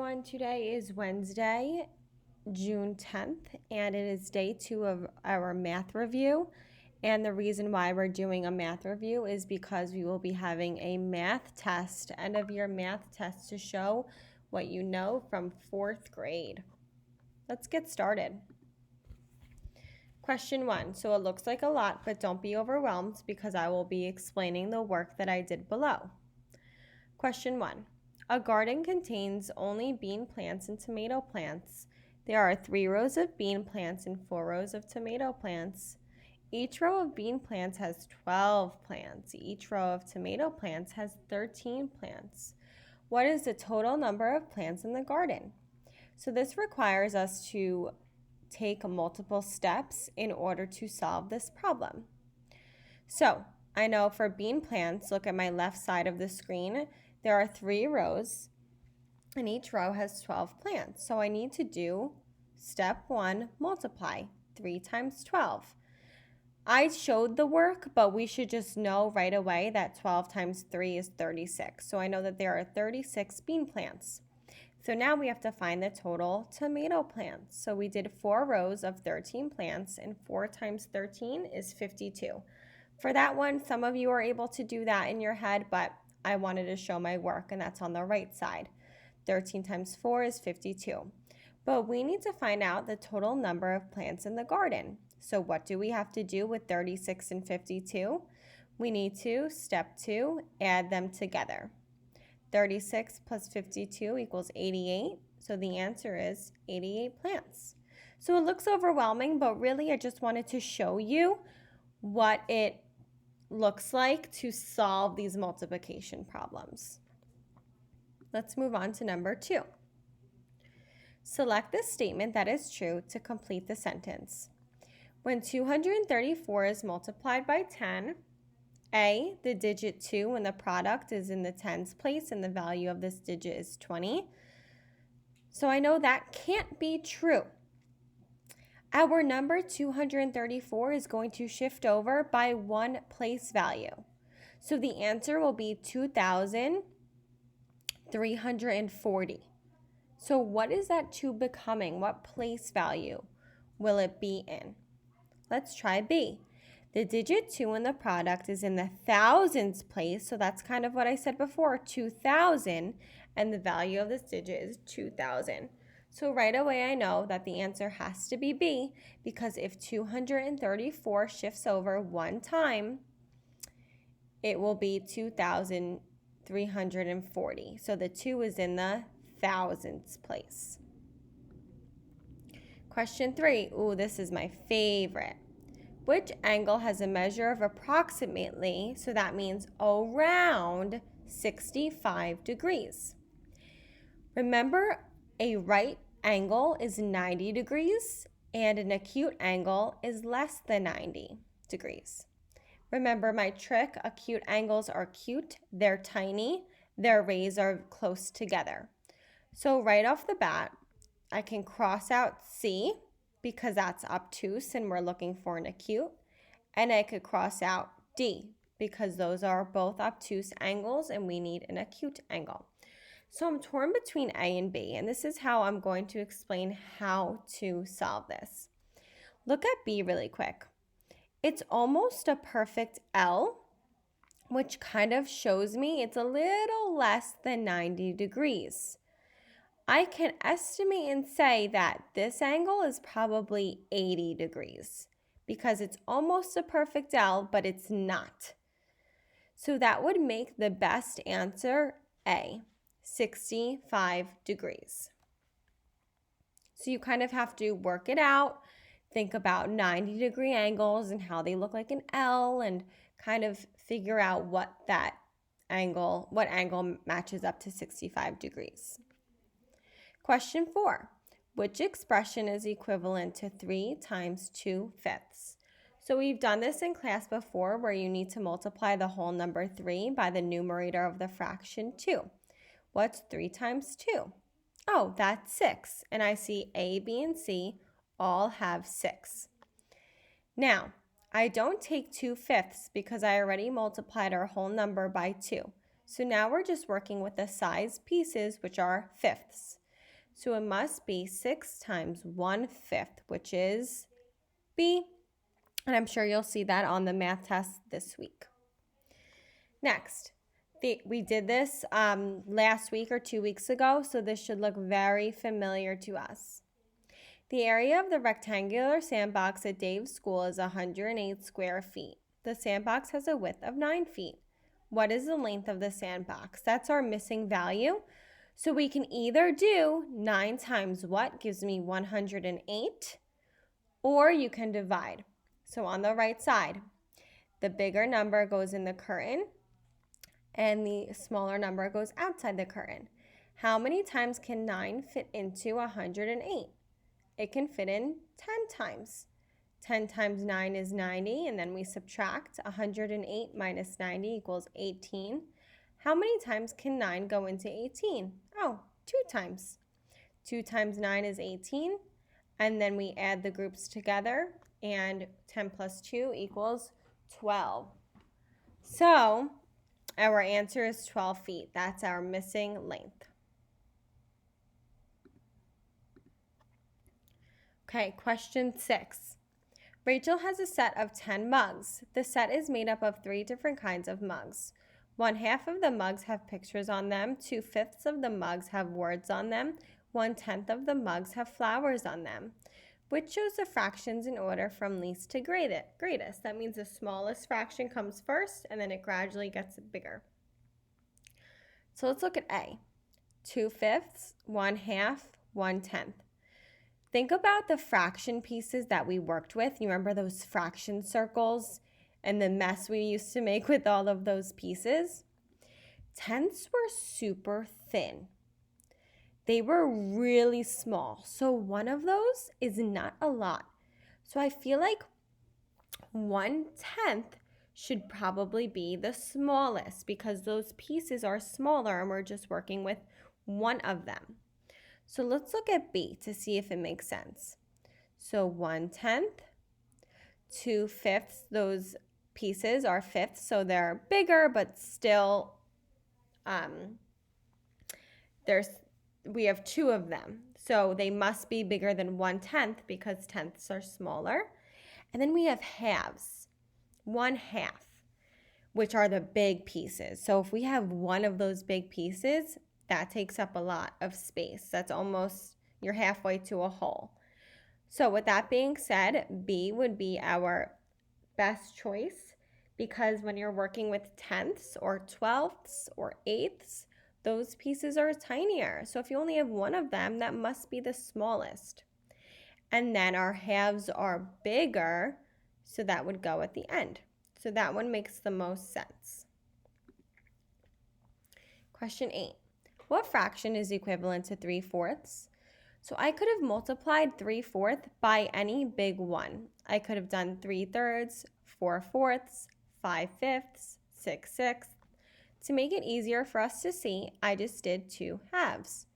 everyone. Today is Wednesday, June 10th, and it is day 2 of our math review. And the reason why we're doing a math review is because we will be having a math test, end of year math test, to show what you know from 4th grade. Let's get started. Question 1. So it looks like a lot, but don't be overwhelmed because I will be explaining the work that I did below. Question 1. A garden contains only bean plants and tomato plants. There are 3 rows of bean plants and 4 rows of tomato plants. Each row of bean plants has 12 plants. Each row of tomato plants has 13 plants. What is the total number of plants in the garden? So this requires us to take multiple steps in order to solve this problem. So I know for bean plants, look at my left side of the screen, there are 3 rows, and each row has 12 plants. So I need to do step 1, multiply 3 times 12. I showed the work, but we should just know right away that 12 times 3 is 36. So I know that there are 36 bean plants. So now we have to find the total tomato plants. So we did 4 rows of 13 plants, and 4 times 13 is 52. For that one, some of you are able to do that in your head, but I wanted to show my work, and that's on the right side. 13 times 4 is 52. But we need to find out the total number of plants in the garden. So what do we have to do with 36 and 52? We need to, step 2, add them together. 36 plus 52 equals 88. So the answer is 88 plants. So it looks overwhelming, but really I just wanted to show you what it looks like to solve these multiplication problems. Let's move on to number 2. Select the statement that is true to complete the sentence. When 234 is multiplied by 10, A, the digit 2 when the product is in the tens place and the value of this digit is 20. So I know that can't be true. Our number 234 is going to shift over by 1 place value. So the answer will be 2,340. So what is that 2 becoming? What place value will it be in? Let's try B. The digit 2 in the product is in the thousands place, so that's kind of what I said before, 2,000, and the value of this digit is 2,000. So right away I know that the answer has to be B, because if 234 shifts over 1 time, it will be 2,340. So the 2 is in the thousands place. Question 3. Ooh, this is my favorite. Which angle has a measure of approximately, so that means around 65 degrees? Remember, a right angle is 90 degrees and an acute angle is less than 90 degrees. Remember my trick, acute angles are cute, they're tiny, their rays are close together. So right off the bat, I can cross out C because that's obtuse and we're looking for an acute. And I could cross out D because those are both obtuse angles and we need an acute angle. So I'm torn between A and B, and this is how I'm going to explain how to solve this. Look at B really quick. It's almost a perfect L, which kind of shows me it's a little less than 90 degrees. I can estimate and say that this angle is probably 80 degrees because it's almost a perfect L, but it's not. So that would make the best answer A, 65 degrees. So you kind of have to work it out, think about 90-degree angles and how they look like an L, and kind of figure out what angle matches up to 65 degrees. Question 4, which expression is equivalent to 3 times 2/5? So we've done this in class before where you need to multiply the whole number 3 by the numerator of the fraction 2. What's 3 times 2? Oh, that's 6. And I see A, B, and C all have 6. Now, I don't take 2/5 because I already multiplied our whole number by 2. So now we're just working with the size pieces, which are fifths. So it must be 6 times 1/5, which is B. And I'm sure you'll see that on the math test this week. Next, we did this last week or 2 weeks ago, so this should look very familiar to us. The area of the rectangular sandbox at Dave's school is 108 square feet. The sandbox has a width of 9 feet. What is the length of the sandbox? That's our missing value. So we can either do 9 times what gives me 108, or you can divide. So on the right side, the bigger number goes in the curtain and the smaller number goes outside the curtain. How many times can 9 fit into 108? It can fit in 10 times. 10 times 9 is 90, and then we subtract 108 minus 90 equals 18. How many times can 9 go into 18? Oh, 2 times. 2 times 9 is 18, and then we add the groups together, and 10 plus 2 equals 12. So our answer is 12 feet. That's our missing length. Okay, question 6. Rachel has a set of 10 mugs. The set is made up of 3 different kinds of mugs. 1/2 of the mugs have pictures on them. 2/5 of the mugs have words on them. 1/10 of the mugs have flowers on them. Which shows the fractions in order from least to greatest. That means the smallest fraction comes first, and then it gradually gets bigger. So let's look at A. 2/5, 1/2, 1/10. Think about the fraction pieces that we worked with. You remember those fraction circles and the mess we used to make with all of those pieces? Tenths were super thin. They were really small. So one of those is not a lot. So I feel like 1/10 should probably be the smallest because those pieces are smaller and we're just working with one of them. So let's look at B to see if it makes sense. So 1/10, 2/5, those pieces are fifths, so they're bigger, but still we have 2 of them. So they must be bigger than 1/10 because tenths are smaller. And then we have halves, 1/2, which are the big pieces. So if we have one of those big pieces, that takes up a lot of space. That's almost, you're halfway to a whole. So with that being said, B would be our best choice because when you're working with tenths or 12ths or 8ths, those pieces are tinier. So if you only have one of them, that must be the smallest. And then our halves are bigger, so that would go at the end. So that one makes the most sense. Question 8. What fraction is equivalent to 3/4? So I could have multiplied 3/4 by any big one. I could have done 3/3, 4/4, 5/5, 6/6. To make it easier for us to see, I just did 2 halves.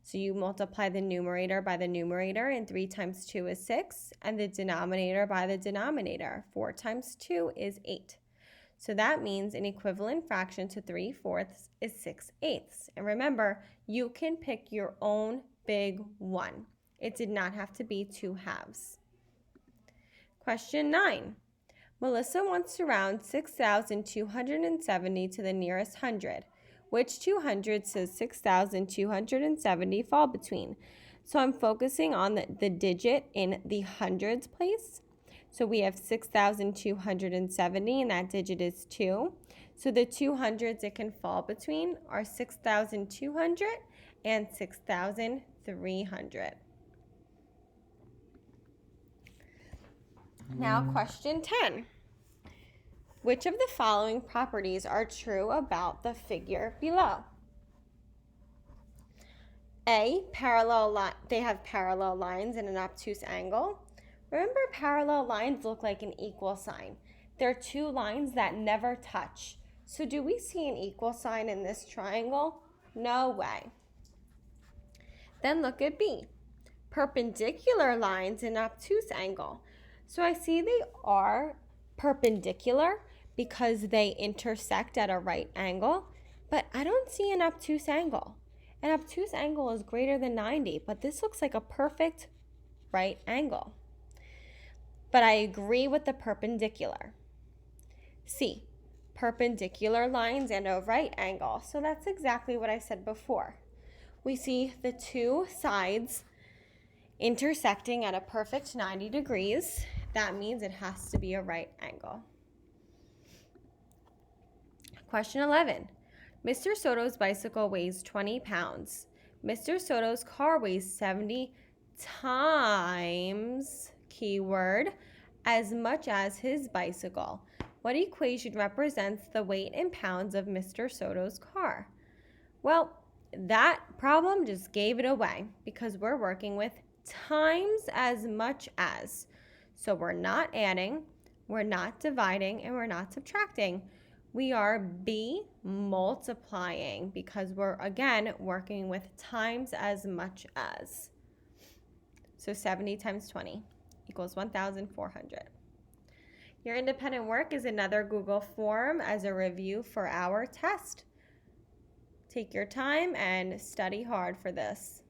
So you multiply the numerator by the numerator, and 3 times 2 is 6, and the denominator by the denominator. 4 times 2 is 8. So that means an equivalent fraction to 3/4 is 6/8. And remember, you can pick your own big one. It did not have to be 2 halves. Question 9. Melissa wants to round 6,270 to the nearest hundred. Which 200s does 6,270 fall between? So I'm focusing on the digit in the hundreds place. So we have 6,270, and that digit is 2. So the 200s it can fall between are 6,200 and 6,300. Now question 10. Which of the following properties are true about the figure below? A, they have parallel lines and an obtuse angle. Remember, parallel lines look like an equal sign. They're 2 lines that never touch. So do we see an equal sign in this triangle? No way. Then look at B. Perpendicular lines and obtuse angle. So I see they are perpendicular because they intersect at a right angle, but I don't see an obtuse angle. An obtuse angle is greater than 90, but this looks like a perfect right angle. But I agree with the perpendicular. C, perpendicular lines and a right angle. So that's exactly what I said before. We see the two sides intersecting at a perfect 90 degrees. That means it has to be a right angle. Question 11. Mr. Soto's bicycle weighs 20 pounds. Mr. Soto's car weighs 70 times, keyword, as much as his bicycle. What equation represents the weight in pounds of Mr. Soto's car? Well, that problem just gave it away because we're working with times as much as. So we're not adding, we're not dividing, and we're not subtracting. We are multiplying because we're, again, working with times as much as. So 70 times 20 equals 1,400. Your independent work is another Google form as a review for our test. Take your time and study hard for this.